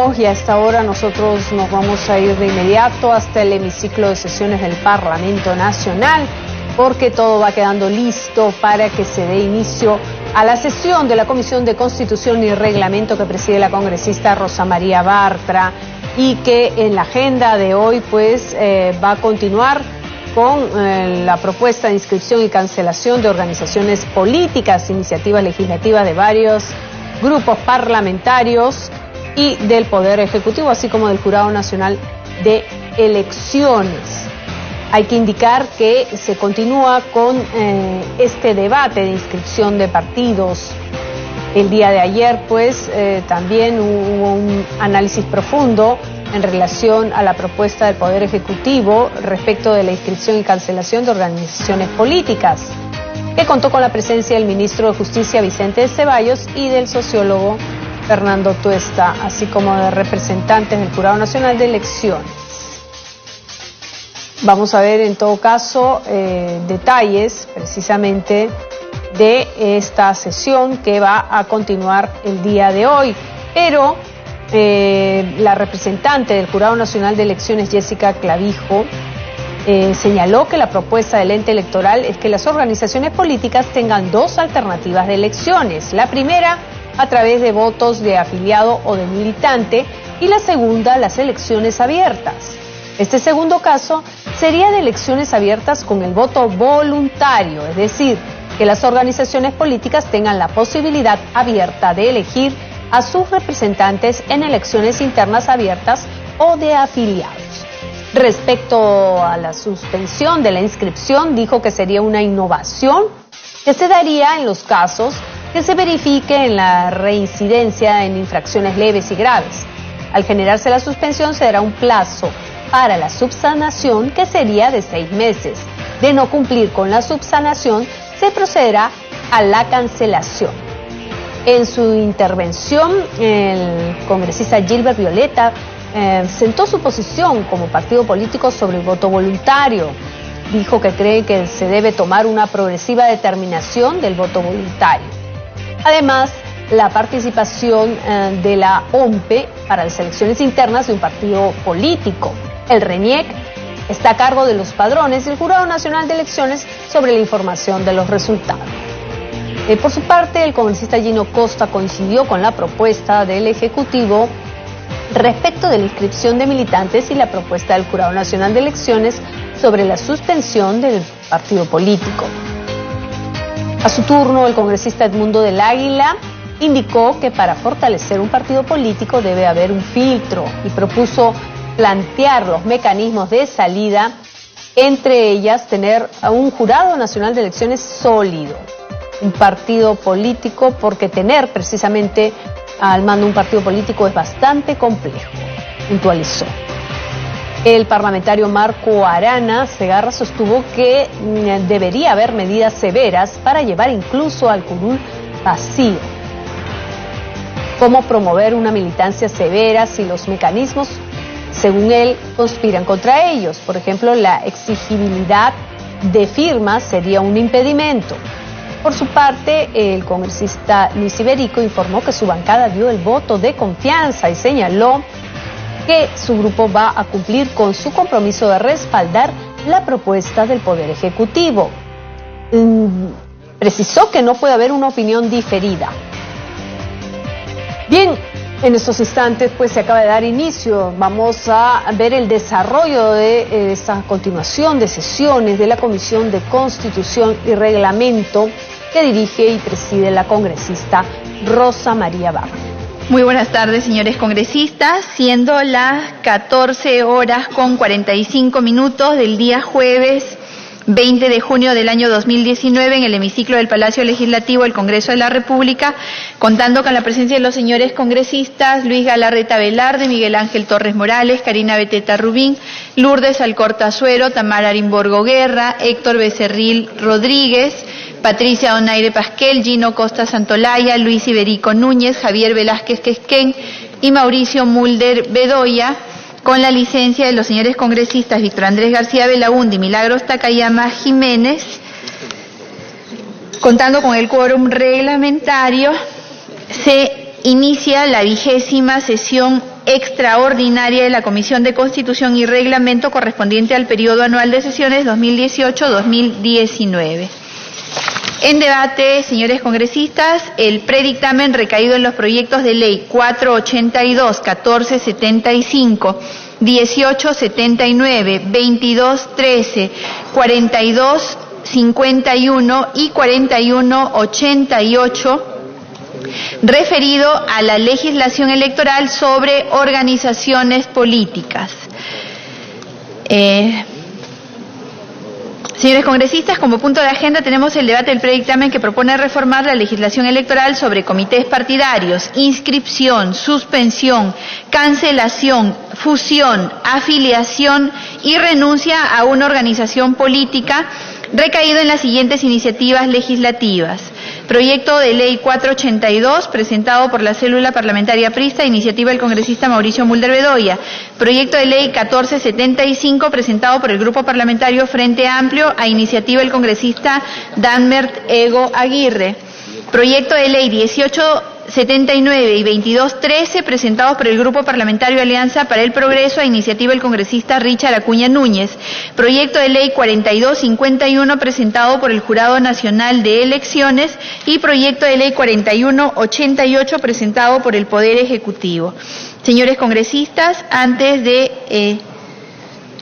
Bueno, y a esta hora nosotros nos vamos a ir de inmediato hasta el hemiciclo de sesiones del Parlamento Nacional, porque todo va quedando listo para que se dé inicio a la sesión de la Comisión de Constitución y Reglamento que preside la congresista Rosa María Bartra, y que en la agenda de hoy pues va a continuar con la propuesta de inscripción y cancelación de organizaciones políticas, iniciativas legislativas de varios grupos parlamentarios y del Poder Ejecutivo, así como del Jurado Nacional de Elecciones. Hay que indicar que se continúa con este debate de inscripción de partidos. El día de ayer, pues, también hubo un análisis profundo en relación a la propuesta del Poder Ejecutivo respecto de la inscripción y cancelación de organizaciones políticas, que contó con la presencia del ministro de Justicia, Vicente Ceballos, y del sociólogo Fernando Tuesta, así como de representantes del Jurado Nacional de Elecciones. Vamos a ver en todo caso detalles precisamente de esta sesión que va a continuar el día de hoy, pero la representante del Jurado Nacional de Elecciones, Jessica Clavijo, señaló que la propuesta del ente electoral es que las organizaciones políticas tengan dos alternativas de elecciones. La primera, a través de votos de afiliado o de militante, y la segunda, las elecciones abiertas. Este segundo caso sería de elecciones abiertas con el voto voluntario, es decir, que las organizaciones políticas tengan la posibilidad abierta de elegir a sus representantes en elecciones internas abiertas o de afiliados. Respecto a la suspensión de la inscripción, dijo que sería una innovación que se daría en los casos que se verifique en la reincidencia en infracciones leves y graves. Al generarse la suspensión, se dará un plazo para la subsanación, que sería de 6 meses. De no cumplir con la subsanación, se procederá a la cancelación. En su intervención, el congresista Gilbert Violeta sentó su posición como partido político sobre el voto voluntario. Dijo que cree que se debe tomar una progresiva determinación del voto voluntario. Además, la participación de la OMPE para las elecciones internas de un partido político. El RENIEC está a cargo de los padrones y el Jurado Nacional de Elecciones sobre la información de los resultados. Por su parte, el congresista Gino Costa coincidió con la propuesta del Ejecutivo respecto de la inscripción de militantes y la propuesta del Jurado Nacional de Elecciones sobre la suspensión del partido político. A su turno, el congresista Edmundo del Águila indicó que para fortalecer un partido político debe haber un filtro y propuso plantear los mecanismos de salida, entre ellas tener a un Jurado Nacional de Elecciones sólido, un partido político, porque tener precisamente al mando un partido político es bastante complejo, puntualizó. El parlamentario Marco Arana Segarra sostuvo que debería haber medidas severas para llevar incluso al curul vacío, como promover una militancia severa si los mecanismos, según él, conspiran contra ellos. Por ejemplo, la exigibilidad de firmas sería un impedimento. Por su parte, el congresista Luis Iberico informó que su bancada dio el voto de confianza y señaló que su grupo va a cumplir con su compromiso de respaldar la propuesta del Poder Ejecutivo. Precisó que no puede haber una opinión diferida. Bien, en estos instantes pues se acaba de dar inicio. Vamos a ver el desarrollo de esta continuación de sesiones de la Comisión de Constitución y Reglamento que dirige y preside la congresista Rosa María Bartra. Muy buenas tardes, señores congresistas. Siendo las 14:45 del día jueves 20 de junio del año 2019, en el hemiciclo del Palacio Legislativo del Congreso de la República, contando con la presencia de los señores congresistas Luis Galarreta Velarde, Miguel Ángel Torres Morales, Karina Beteta Rubín, Lourdes Alcorta Suero, Tamara Arimborgo Guerra, Héctor Becerril Rodríguez, Patricia Donaire Pasquel, Gino Costa Santolaya, Luis Iberico Núñez, Javier Velázquez Quesquén y Mauricio Mulder Bedoya, con la licencia de los señores congresistas Víctor Andrés García Belaúnde y Milagros Takayama Jiménez, contando con el quórum reglamentario, se inicia la 20ª sesión extraordinaria de la Comisión de Constitución y Reglamento correspondiente al periodo anual de sesiones 2018-2019. En debate, señores congresistas, el predictamen recaído en los proyectos de ley 482, 1475, 1879, 2213, 4251 y 4188, referido a la legislación electoral sobre organizaciones políticas. Señores congresistas, como punto de agenda tenemos el debate del predictamen que propone reformar la legislación electoral sobre comités partidarios, inscripción, suspensión, cancelación, fusión, afiliación y renuncia a una organización política, recaído en las siguientes iniciativas legislativas. Proyecto de ley 482, presentado por la célula parlamentaria aprista, iniciativa del congresista Mauricio Mulder Bedoya. Proyecto de ley 1475, presentado por el grupo parlamentario Frente Amplio, a iniciativa del congresista Danbert Ego Aguirre. Proyecto de ley 1879 y 2213, presentados por el Grupo Parlamentario Alianza para el Progreso, a iniciativa del congresista Richard Acuña Núñez. Proyecto de ley 4251, presentado por el Jurado Nacional de Elecciones, y proyecto de ley 4188, presentado por el Poder Ejecutivo. Señores congresistas, antes de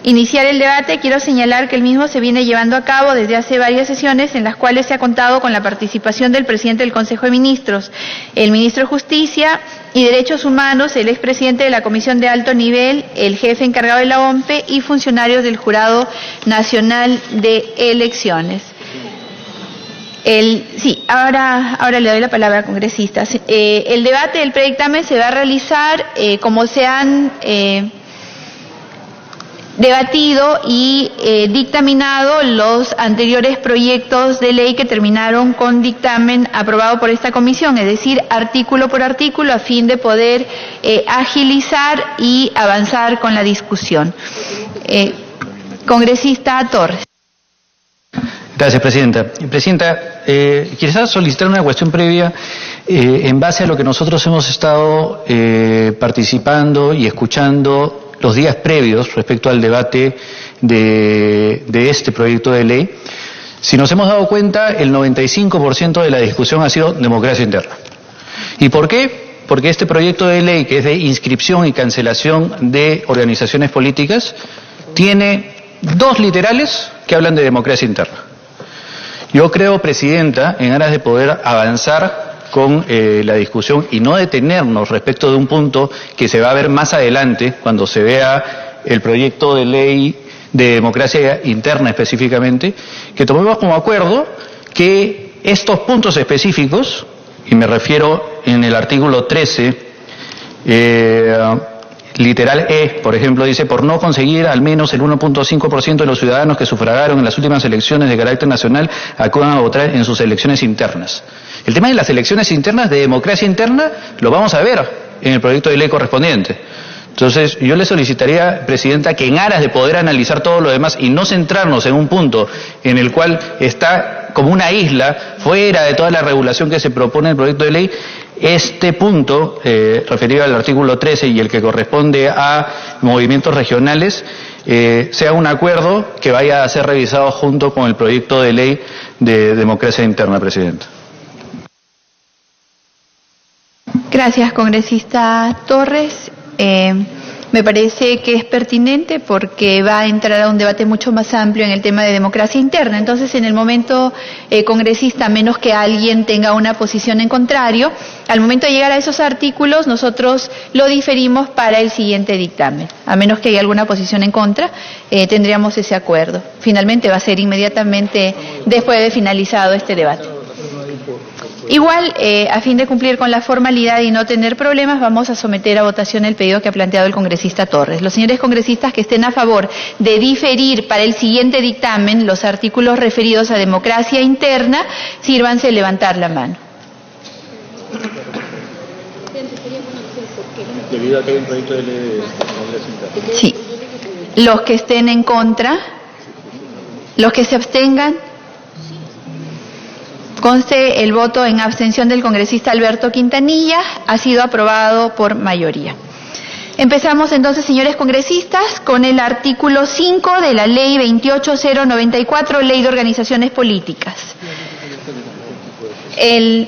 iniciar el debate, quiero señalar que el mismo se viene llevando a cabo desde hace varias sesiones en las cuales se ha contado con la participación del presidente del Consejo de Ministros, el ministro de Justicia y Derechos Humanos, el expresidente de la Comisión de Alto Nivel, el jefe encargado de la OMPE y funcionarios del Jurado Nacional de Elecciones. Ahora le doy la palabra a congresistas. El debate del predictamen se va a realizar como se han debatido y dictaminado los anteriores proyectos de ley que terminaron con dictamen aprobado por esta comisión, es decir, artículo por artículo, a fin de poder agilizar y avanzar con la discusión. Congresista Torres. Gracias, Presidenta. Presidenta, quisiera solicitar una cuestión previa en base a lo que nosotros hemos estado participando y escuchando los días previos respecto al debate de este proyecto de ley. Si nos hemos dado cuenta, el 95% de la discusión ha sido democracia interna. ¿Y por qué? Porque este proyecto de ley, que es de inscripción y cancelación de organizaciones políticas, tiene dos literales que hablan de democracia interna. Yo creo, Presidenta, en aras de poder avanzar con la discusión y no detenernos respecto de un punto que se va a ver más adelante, cuando se vea el proyecto de ley de democracia interna específicamente, que tomemos como acuerdo que estos puntos específicos, y me refiero en el artículo 13, literal E, por ejemplo, dice: por no conseguir al menos el 1.5% de los ciudadanos que sufragaron en las últimas elecciones de carácter nacional acudan a votar en sus elecciones internas. El tema de las elecciones internas, de democracia interna, lo vamos a ver en el proyecto de ley correspondiente. Entonces, yo le solicitaría, Presidenta, que en aras de poder analizar todo lo demás y no centrarnos en un punto en el cual está como una isla fuera de toda la regulación que se propone en el proyecto de ley, este punto referido al artículo 13 y el que corresponde a movimientos regionales sea un acuerdo que vaya a ser revisado junto con el proyecto de ley de democracia interna, Presidenta. Gracias, congresista Torres. Me parece que es pertinente porque va a entrar a un debate mucho más amplio en el tema de democracia interna. Entonces, en el momento, congresista, a menos que alguien tenga una posición en contrario, al momento de llegar a esos artículos, nosotros lo diferimos para el siguiente dictamen. A menos que haya alguna posición en contra, tendríamos ese acuerdo. Finalmente va a ser inmediatamente después de finalizado este debate. Igual, a fin de cumplir con la formalidad y no tener problemas, vamos a someter a votación el pedido que ha planteado el congresista Torres. Los señores congresistas que estén a favor de diferir para el siguiente dictamen los artículos referidos a democracia interna, sírvanse levantar la mano. Debido a que hay un proyecto de ley de democracia interna. Sí. Los que estén en contra, los que se abstengan. Conste el voto en abstención del congresista Alberto Quintanilla, ha sido aprobado por mayoría. Empezamos entonces, señores congresistas, con el artículo 5 de la Ley 28094, Ley de Organizaciones Políticas. El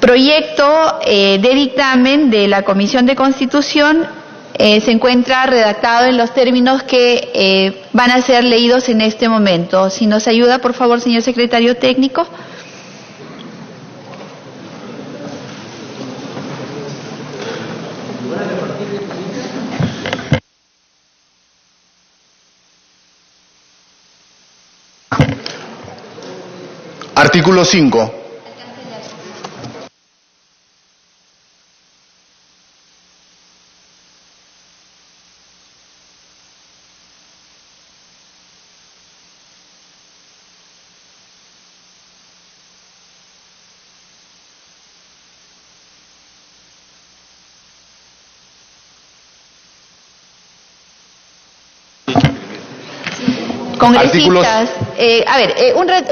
proyecto de dictamen de la Comisión de Constitución se encuentra redactado en los términos que van a ser leídos en este momento. Si nos ayuda, por favor, señor secretario técnico. Artículo 5. Congresistas,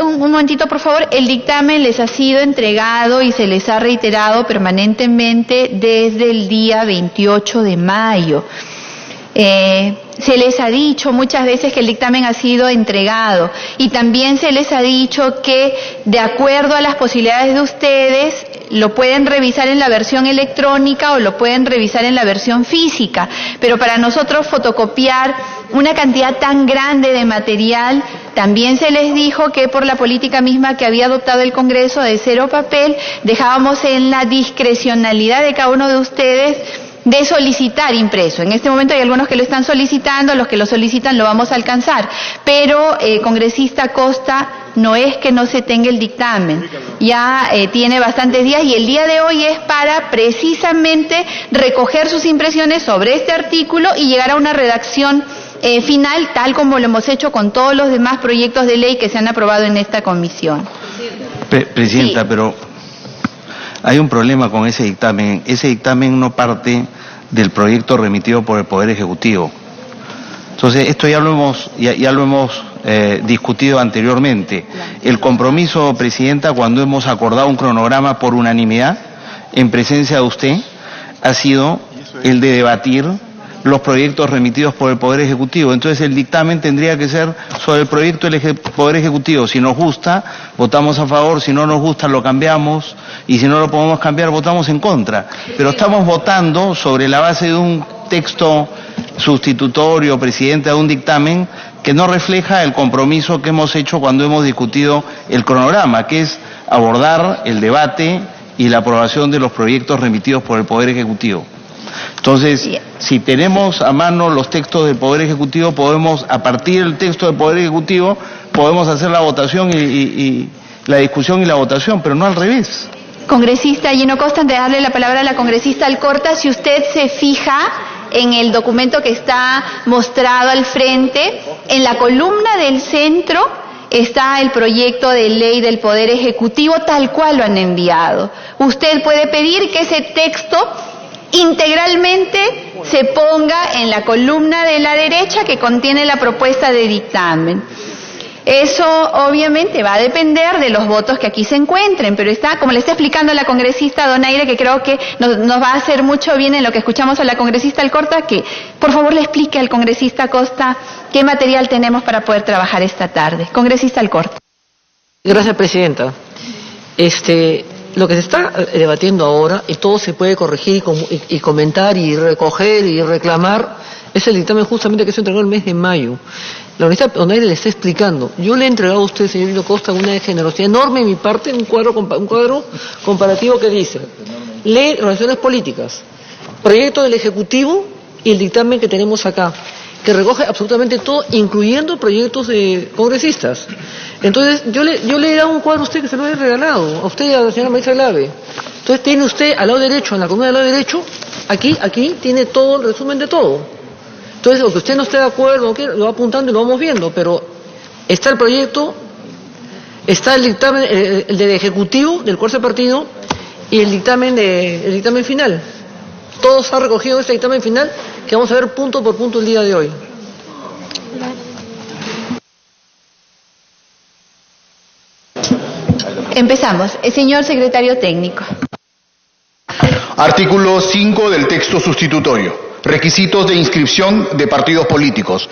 un momentito por favor. El dictamen les ha sido entregado y se les ha reiterado permanentemente desde el día 28 de mayo. Se les ha dicho muchas veces que el dictamen ha sido entregado y también se les ha dicho que de acuerdo a las posibilidades de ustedes lo pueden revisar en la versión electrónica o lo pueden revisar en la versión física, pero para nosotros fotocopiar una cantidad tan grande de material, también se les dijo que por la política misma que había adoptado el Congreso de cero papel, dejábamos en la discrecionalidad de cada uno de ustedes de solicitar impreso. En este momento hay algunos que lo están solicitando, los que lo solicitan lo vamos a alcanzar, pero congresista Costa, no es que no se tenga el dictamen, ya tiene bastantes días y el día de hoy es para precisamente recoger sus impresiones sobre este artículo y llegar a una redacción final, tal como lo hemos hecho con todos los demás proyectos de ley que se han aprobado en esta comisión. Presidenta, sí. Pero hay un problema con ese dictamen. Ese dictamen no parte del proyecto remitido por el Poder Ejecutivo. Entonces, esto ya lo hemos discutido anteriormente. El compromiso, Presidenta, cuando hemos acordado un cronograma por unanimidad, en presencia de usted, ha sido el de debatir los proyectos remitidos por el Poder Ejecutivo. Entonces el dictamen tendría que ser sobre el proyecto del Poder Ejecutivo. Si nos gusta, votamos a favor; si no nos gusta, lo cambiamos; y si no lo podemos cambiar, votamos en contra. Pero estamos votando sobre la base de un texto sustitutorio, Presidenta, de un dictamen que no refleja el compromiso que hemos hecho cuando hemos discutido el cronograma, que es abordar el debate y la aprobación de los proyectos remitidos por el Poder Ejecutivo. Entonces, si tenemos a mano los textos del Poder Ejecutivo, podemos, a partir del texto del Poder Ejecutivo, podemos hacer la votación y la discusión y la votación, pero no al revés. Congresista Gino Costa, antes de darle la palabra a la congresista Alcorta, si usted se fija en el documento que está mostrado al frente, en la columna del centro está el proyecto de ley del Poder Ejecutivo tal cual lo han enviado. Usted puede pedir que ese texto integralmente se ponga en la columna de la derecha que contiene la propuesta de dictamen. Eso obviamente va a depender de los votos que aquí se encuentren, pero está, como le está explicando la congresista Donaire, que creo que nos va a hacer mucho bien en lo que escuchamos a la congresista Alcorta, que por favor le explique al congresista Costa qué material tenemos para poder trabajar esta tarde. Congresista Alcorta. Gracias, Presidenta. Lo que se está debatiendo ahora, y todo se puede corregir y comentar y recoger y reclamar, es el dictamen justamente que se entregó el mes de mayo. La universidad Donaire le está explicando. Yo le he entregado a usted, señor Gino Costa, una generosidad enorme de mi parte, un cuadro comparativo que dice: Ley de Relaciones Políticas, proyecto del Ejecutivo y el dictamen que tenemos acá, que recoge absolutamente todo, incluyendo proyectos de congresistas. Entonces, yo le he dado un cuadro a usted que se lo he regalado, a usted y a la señora maestra Glave. Entonces, tiene usted al lado derecho, en la columna del lado derecho, aquí tiene todo el resumen de todo. Entonces, lo que usted no esté de acuerdo, lo va apuntando y lo vamos viendo, pero está el proyecto, está el dictamen, el del Ejecutivo, del cuarto partido, y el dictamen final. Todo está recogido en este dictamen final que vamos a ver punto por punto el día de hoy. Empezamos. El señor secretario técnico. Artículo 5 del texto sustitutorio. Requisitos de inscripción de partidos políticos.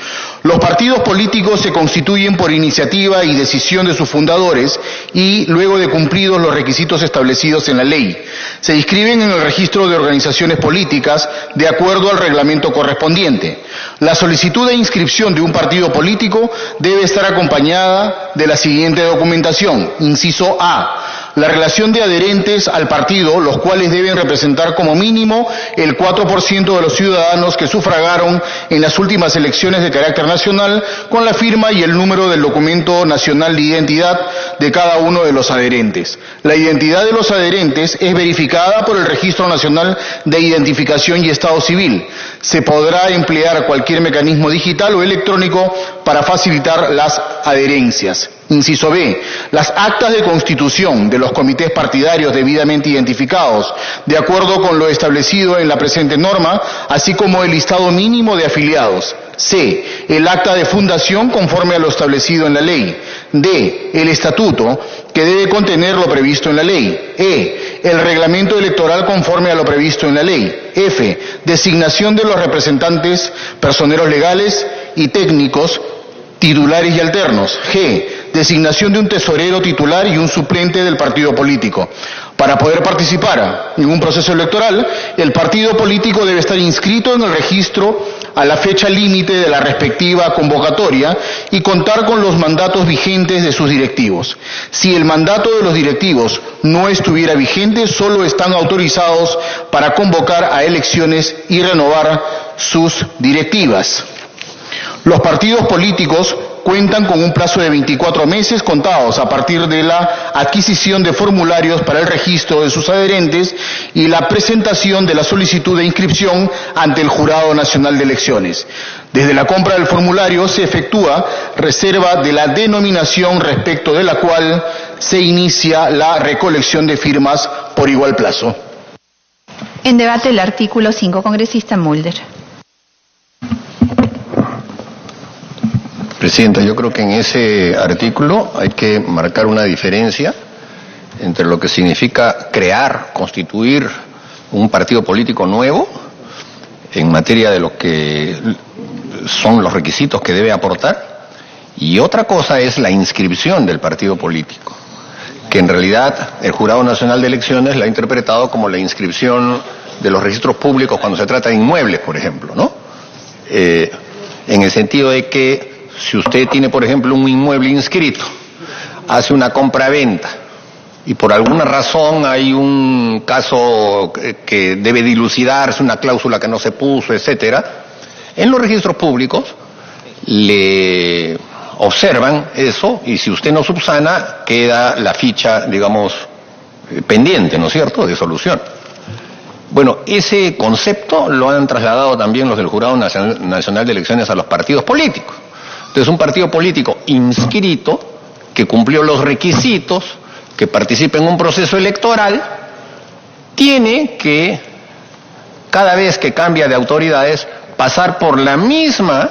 Los partidos políticos se constituyen por iniciativa y decisión de sus fundadores y, luego de cumplidos los requisitos establecidos en la ley, se inscriben en el registro de organizaciones políticas de acuerdo al reglamento correspondiente. La solicitud de inscripción de un partido político debe estar acompañada de la siguiente documentación. Inciso A. La relación de adherentes al partido, los cuales deben representar como mínimo el 4% de los ciudadanos que sufragaron en las últimas elecciones de carácter nacional, con la firma y el número del documento nacional de identidad de cada uno de los adherentes. La identidad de los adherentes es verificada por el Registro Nacional de Identificación y Estado Civil. Se podrá emplear cualquier mecanismo digital o electrónico para facilitar las adherencias. Inciso B. Las actas de constitución de los comités partidarios debidamente identificados, de acuerdo con lo establecido en la presente norma, así como el listado mínimo de afiliados. C. El acta de fundación conforme a lo establecido en la ley. D. El estatuto, que debe contener lo previsto en la ley. E. El reglamento electoral conforme a lo previsto en la ley. F. Designación de los representantes personeros legales y técnicos, titulares y alternos. G. Designación de un tesorero titular y un suplente del partido político. Para poder participar en un proceso electoral, el partido político debe estar inscrito en el registro a la fecha límite de la respectiva convocatoria y contar con los mandatos vigentes de sus directivos. Si el mandato de los directivos no estuviera vigente, solo están autorizados para convocar a elecciones y renovar sus directivas. Los partidos políticos cuentan con un plazo de 24 meses contados a partir de la adquisición de formularios para el registro de sus adherentes y la presentación de la solicitud de inscripción ante el Jurado Nacional de Elecciones. Desde la compra del formulario se efectúa reserva de la denominación respecto de la cual se inicia la recolección de firmas por igual plazo. En debate el artículo 5. Congresista Mulder. Presidenta, yo creo que en ese artículo hay que marcar una diferencia entre lo que significa crear, constituir un partido político nuevo en materia de lo que son los requisitos que debe aportar, y otra cosa es la inscripción del partido político, que en realidad el Jurado Nacional de Elecciones la ha interpretado como la inscripción de los registros públicos cuando se trata de inmuebles, por ejemplo, ¿no? En el sentido de que si usted tiene, por ejemplo, un inmueble inscrito, hace una compra-venta y por alguna razón hay un caso que debe dilucidarse, una cláusula que no se puso, etcétera, en los registros públicos le observan eso y si usted no subsana, queda la ficha, digamos, pendiente, ¿no es cierto?, de solución. Bueno, ese concepto lo han trasladado también los del Jurado Nacional de Elecciones a los partidos políticos. Entonces, un partido político inscrito, que cumplió los requisitos, que participa en un proceso electoral, tiene que, cada vez que cambia de autoridades, pasar por la misma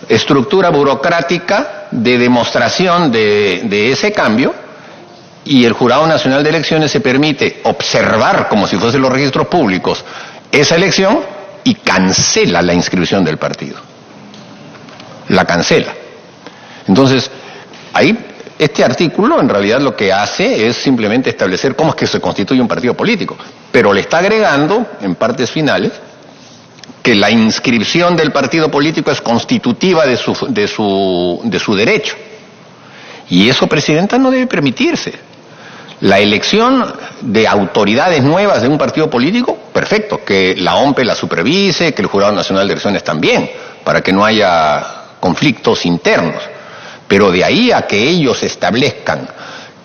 estructura burocrática de demostración de ese cambio, y el Jurado Nacional de Elecciones se permite observar, como si fuesen los registros públicos, esa elección y cancela la inscripción del partido. La cancela. Entonces, ahí este artículo en realidad lo que hace es simplemente establecer cómo es que se constituye un partido político, pero le está agregando en partes finales que la inscripción del partido político es constitutiva de su derecho. Y eso, Presidenta, no debe permitirse. La elección de autoridades nuevas de un partido político, perfecto, que la OMPE la supervise, que el Jurado Nacional de Elecciones también, para que no haya conflictos internos. Pero de ahí a que ellos establezcan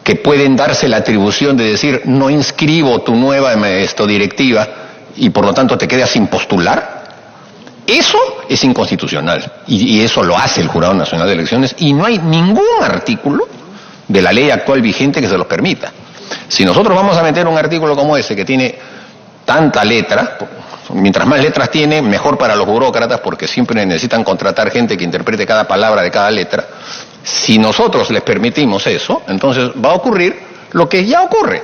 que pueden darse la atribución de decir no inscribo tu nueva directiva y por lo tanto te quedas sin postular, eso es inconstitucional y eso lo hace el Jurado Nacional de Elecciones y no hay ningún artículo de la ley actual vigente que se los permita. Si nosotros vamos a meter un artículo como ese que tiene tanta letra, mientras más letras tiene, mejor para los burócratas porque siempre necesitan contratar gente que interprete cada palabra de cada letra. Si nosotros les permitimos eso, entonces va a ocurrir lo que ya ocurre,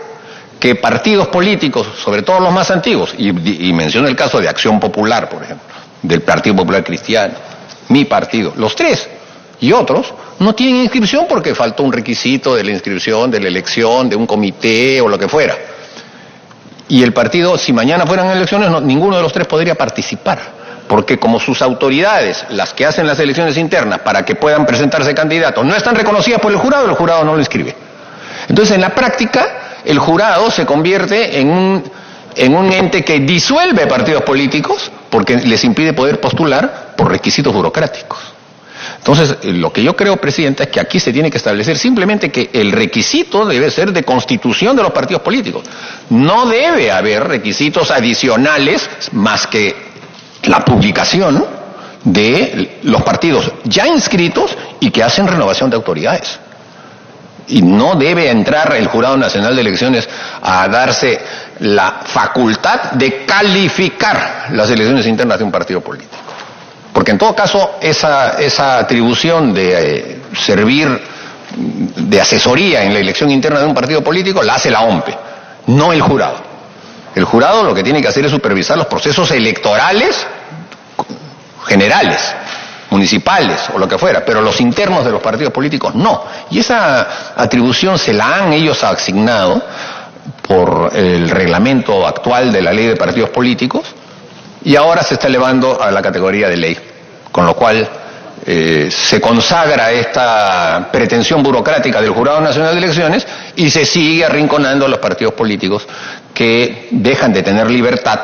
que partidos políticos, sobre todo los más antiguos, y menciono el caso de Acción Popular, por ejemplo, del Partido Popular Cristiano, mi partido, los tres y otros, no tienen inscripción porque faltó un requisito de la inscripción, de la elección, de un comité o lo que fuera. Y el partido, si mañana fueran elecciones, ninguno de los tres podría participar, porque como sus autoridades, las que hacen las elecciones internas para que puedan presentarse candidatos, no están reconocidas por el jurado no lo inscribe. Entonces, en la práctica, el jurado se convierte en un ente que disuelve partidos políticos porque les impide poder postular por requisitos burocráticos. Entonces, lo que yo creo, Presidenta, es que aquí se tiene que establecer simplemente que el requisito debe ser de constitución de los partidos políticos. No debe haber requisitos adicionales más que la publicación de los partidos ya inscritos y que hacen renovación de autoridades. Y no debe entrar el Jurado Nacional de Elecciones a darse la facultad de calificar las elecciones internas de un partido político. Porque en todo caso, esa atribución de servir de asesoría en la elección interna de un partido político la hace la OMPE, no el jurado. El jurado lo que tiene que hacer es supervisar los procesos electorales generales, municipales o lo que fuera, pero los internos de los partidos políticos no. Y esa atribución se la han ellos asignado por el reglamento actual de la ley de partidos políticos y ahora se está elevando a la categoría de ley, con lo cual se consagra esta pretensión burocrática del Jurado Nacional de Elecciones y se sigue arrinconando a los partidos políticos que dejan de tener libertad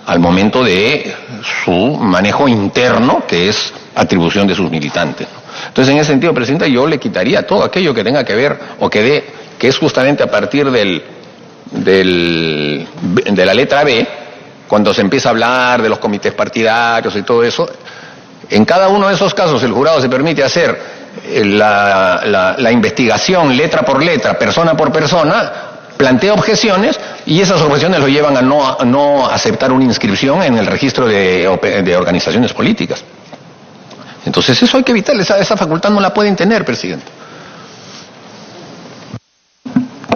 al momento de su manejo interno, que es atribución de sus militantes. Entonces, en ese sentido, Presidenta, yo le quitaría todo aquello que tenga que ver o que es justamente a partir de la letra B, cuando se empieza a hablar de los comités partidarios y todo eso. En cada uno de esos casos el jurado se permite hacer la investigación letra por letra, persona por persona, plantea objeciones y esas objeciones lo llevan a no aceptar una inscripción en el registro de organizaciones políticas. Entonces eso hay que evitar, esa facultad no la pueden tener, Presidente.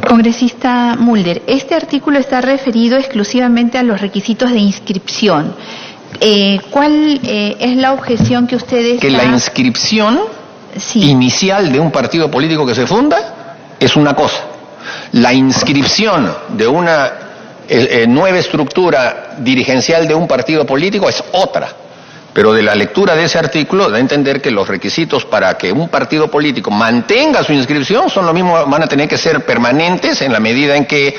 Congresista Mulder, este artículo está referido exclusivamente a los requisitos de inscripción. ¿Cuál es la objeción que ustedes... Que la inscripción inicial de un partido político que se funda es una cosa. La inscripción de una nueva estructura dirigencial de un partido político es otra. Pero de la lectura de ese artículo da a entender que los requisitos para que un partido político mantenga su inscripción son lo mismo, van a tener que ser permanentes en la medida en que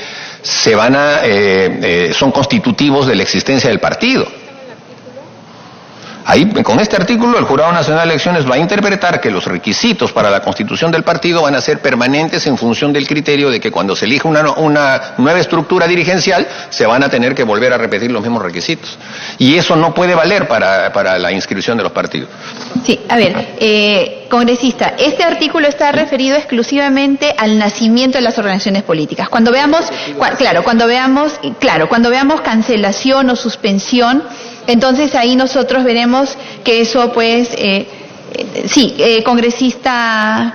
son constitutivos de la existencia del partido. Ahí, con este artículo, el Jurado Nacional de Elecciones va a interpretar que los requisitos para la constitución del partido van a ser permanentes en función del criterio de que cuando se elija una nueva estructura dirigencial, se van a tener que volver a repetir los mismos requisitos. Y eso no puede valer para la inscripción de los partidos. Sí, a ver, congresista, este artículo está referido exclusivamente al nacimiento de las organizaciones políticas. Cuando veamos cancelación o suspensión, entonces ahí nosotros veremos que eso pues, congresista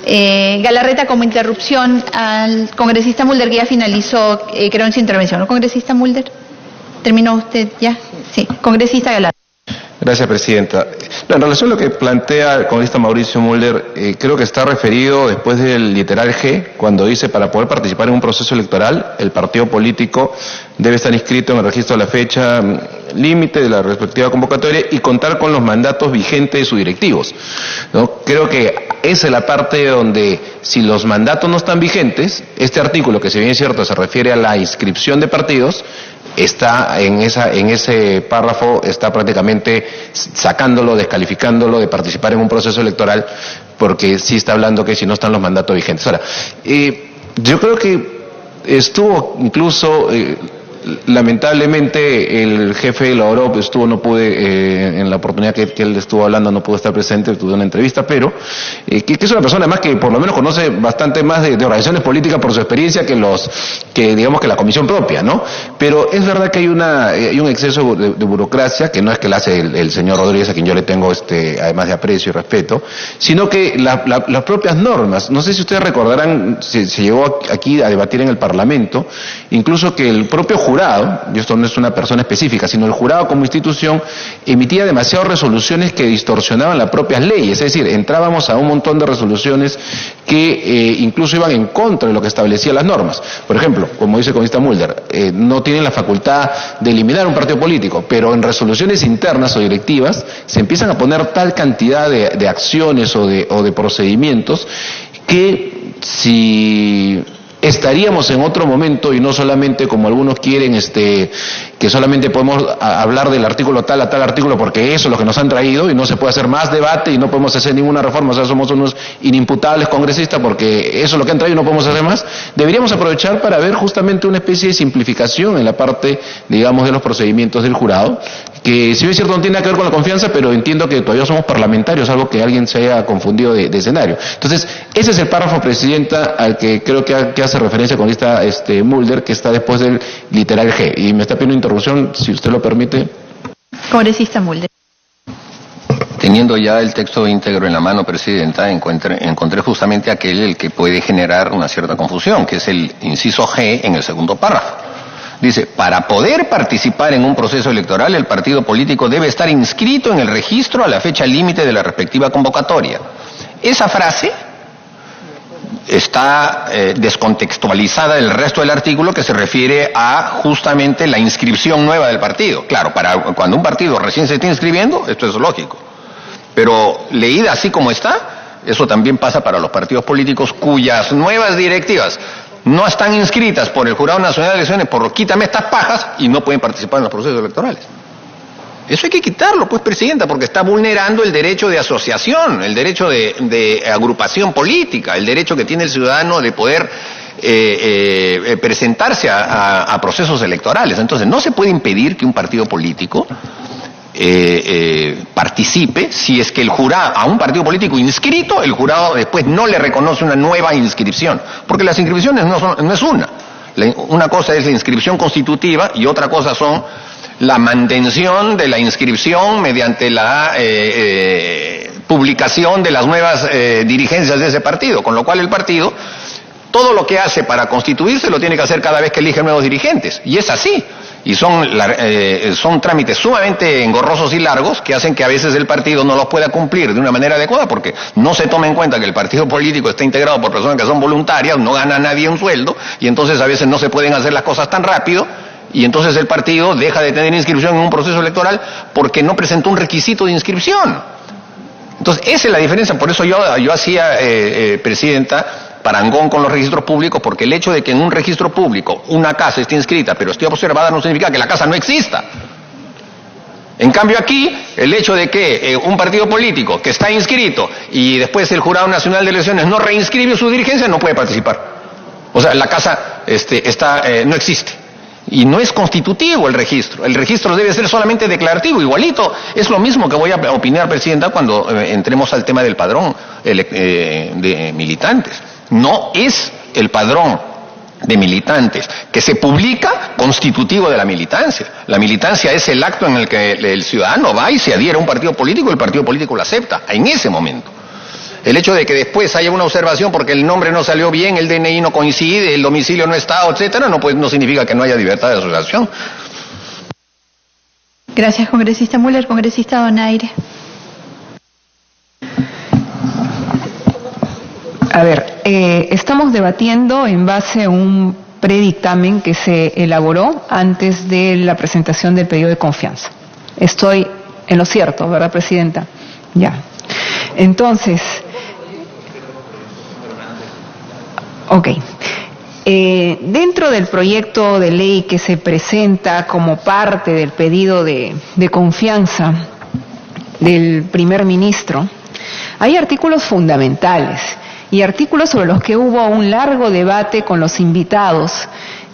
Galarreta, como interrupción al congresista Mulder, que ya finalizó, creo, en su intervención, ¿no, congresista Mulder? ¿Terminó usted ya? Sí, congresista Galarreta. Gracias, Presidenta. No, en relación a lo que plantea el congresista Mauricio Mulder, creo que está referido después del literal G, cuando dice: para poder participar en un proceso electoral, el partido político debe estar inscrito en el registro de la fecha límite de la respectiva convocatoria y contar con los mandatos vigentes de sus directivos, ¿no? Creo que esa es la parte donde, si los mandatos no están vigentes, este artículo, que si bien es cierto se refiere a la inscripción de partidos, está en ese párrafo, está prácticamente sacándolo, descalificándolo de participar en un proceso electoral, porque sí está hablando que si no están los mandatos vigentes. Ahora, yo creo que estuvo incluso lamentablemente el jefe de la OROP no pude, en la oportunidad que él estuvo hablando, no pudo estar presente, tuve una entrevista, pero que es una persona además que por lo menos conoce bastante más de organizaciones políticas por su experiencia que digamos que la comisión propia, ¿no? Pero es verdad que hay un exceso de burocracia, que no es que la hace el señor Rodríguez, a quien yo le tengo además de aprecio y respeto, sino que las propias normas, no sé si ustedes recordarán, se llegó aquí a debatir en el Parlamento, incluso que el propio jurado, y esto no es una persona específica, sino el jurado como institución, emitía demasiadas resoluciones que distorsionaban las propias leyes, es decir, entrábamos a un montón de resoluciones que incluso iban en contra de lo que establecían las normas. Por ejemplo, como dice el congresista Mulder, no tienen la facultad de eliminar un partido político, pero en resoluciones internas o directivas se empiezan a poner tal cantidad de acciones o de procedimientos que si estaríamos en otro momento y no solamente como algunos quieren que solamente podemos hablar del artículo tal a tal artículo porque eso es lo que nos han traído y no se puede hacer más debate y no podemos hacer ninguna reforma, o sea, somos unos inimputables congresistas porque eso es lo que han traído y no podemos hacer más. Deberíamos aprovechar para ver justamente una especie de simplificación en la parte, digamos, de los procedimientos del jurado, que si bien es cierto no tiene nada que ver con la confianza, pero entiendo que todavía somos parlamentarios, algo que alguien se haya confundido de escenario. Entonces, ese es el párrafo, Presidenta, al que creo que hace referencia con Mulder, que está después del literal G. Y me está pidiendo interrupción, si usted lo permite. Congresista Mulder. Teniendo ya el texto íntegro en la mano, Presidenta, encontré justamente el que puede generar una cierta confusión, que es el inciso G en el segundo párrafo. Dice, para poder participar en un proceso electoral, el partido político debe estar inscrito en el registro a la fecha límite de la respectiva convocatoria. Esa frase está descontextualizada del resto del artículo, que se refiere a justamente la inscripción nueva del partido. Claro, cuando un partido recién se está inscribiendo, esto es lógico. Pero leída así como está, eso también pasa para los partidos políticos cuyas nuevas directivas no están inscritas por el Jurado Nacional de Elecciones por quítame estas pajas y no pueden participar en los procesos electorales. Eso hay que quitarlo, pues, Presidenta, porque está vulnerando el derecho de asociación, el derecho de agrupación política, el derecho que tiene el ciudadano de poder presentarse a procesos electorales. Entonces, no se puede impedir que un partido político participe si es que el jurado, a un partido político inscrito, el jurado después no le reconoce una nueva inscripción, porque las inscripciones no es una. Una cosa es la inscripción constitutiva y otra cosa son la mantención de la inscripción mediante la publicación de las nuevas dirigencias de ese partido, con lo cual el partido, todo lo que hace para constituirse lo tiene que hacer cada vez que elige nuevos dirigentes, y es así. Y son trámites sumamente engorrosos y largos que hacen que a veces el partido no los pueda cumplir de una manera adecuada porque no se toma en cuenta que el partido político está integrado por personas que son voluntarias, no gana nadie un sueldo y entonces a veces no se pueden hacer las cosas tan rápido y entonces el partido deja de tener inscripción en un proceso electoral porque no presentó un requisito de inscripción. Entonces esa es la diferencia, por eso yo hacía, Presidenta, parangón con los registros públicos, porque el hecho de que en un registro público una casa esté inscrita pero esté observada no significa que la casa no exista. En cambio aquí, el hecho de que un partido político que está inscrito y después el Jurado Nacional de Elecciones no reinscribe su dirigencia, no puede participar. O sea, la casa no existe. Y no es constitutivo el registro debe ser solamente declarativo, igualito. Es lo mismo que voy a opinar, Presidenta, cuando entremos al tema del padrón de militantes. No es el padrón de militantes que se publica constitutivo de la militancia. La militancia es el acto en el que el ciudadano va y se adhiere a un partido político y el partido político lo acepta en ese momento. El hecho de que después haya una observación porque el nombre no salió bien, el DNI no coincide, el domicilio no está, etcétera, no significa que no haya libertad de asociación. Gracias, congresista Mulder. Congresista Donaire. A ver, estamos debatiendo en base a un predictamen que se elaboró antes de la presentación del pedido de confianza. Estoy en lo cierto, ¿verdad, Presidenta? Ya. Entonces, ok. Dentro del proyecto de ley que se presenta como parte del pedido de confianza del primer ministro, hay artículos fundamentales y artículos sobre los que hubo un largo debate con los invitados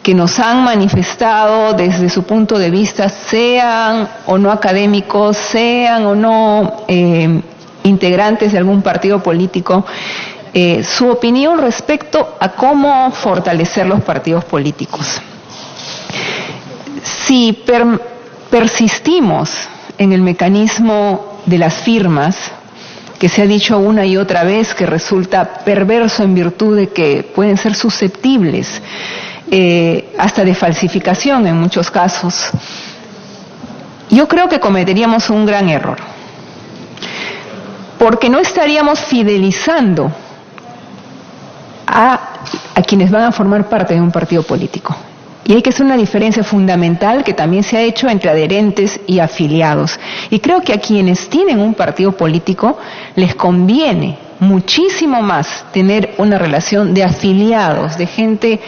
que nos han manifestado desde su punto de vista, sean o no académicos, sean o no integrantes de algún partido político, su opinión respecto a cómo fortalecer los partidos políticos. Si persistimos en el mecanismo de las firmas, que se ha dicho una y otra vez que resulta perverso en virtud de que pueden ser susceptibles hasta de falsificación en muchos casos, yo creo que cometeríamos un gran error, porque no estaríamos fidelizando a quienes van a formar parte de un partido político. Y hay que hacer una diferencia fundamental que también se ha hecho entre adherentes y afiliados. Y creo que a quienes tienen un partido político les conviene muchísimo más tener una relación de afiliados, de gente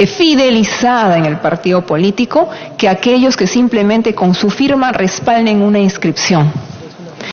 fidelizada en el partido político, que aquellos que simplemente con su firma respalden una inscripción.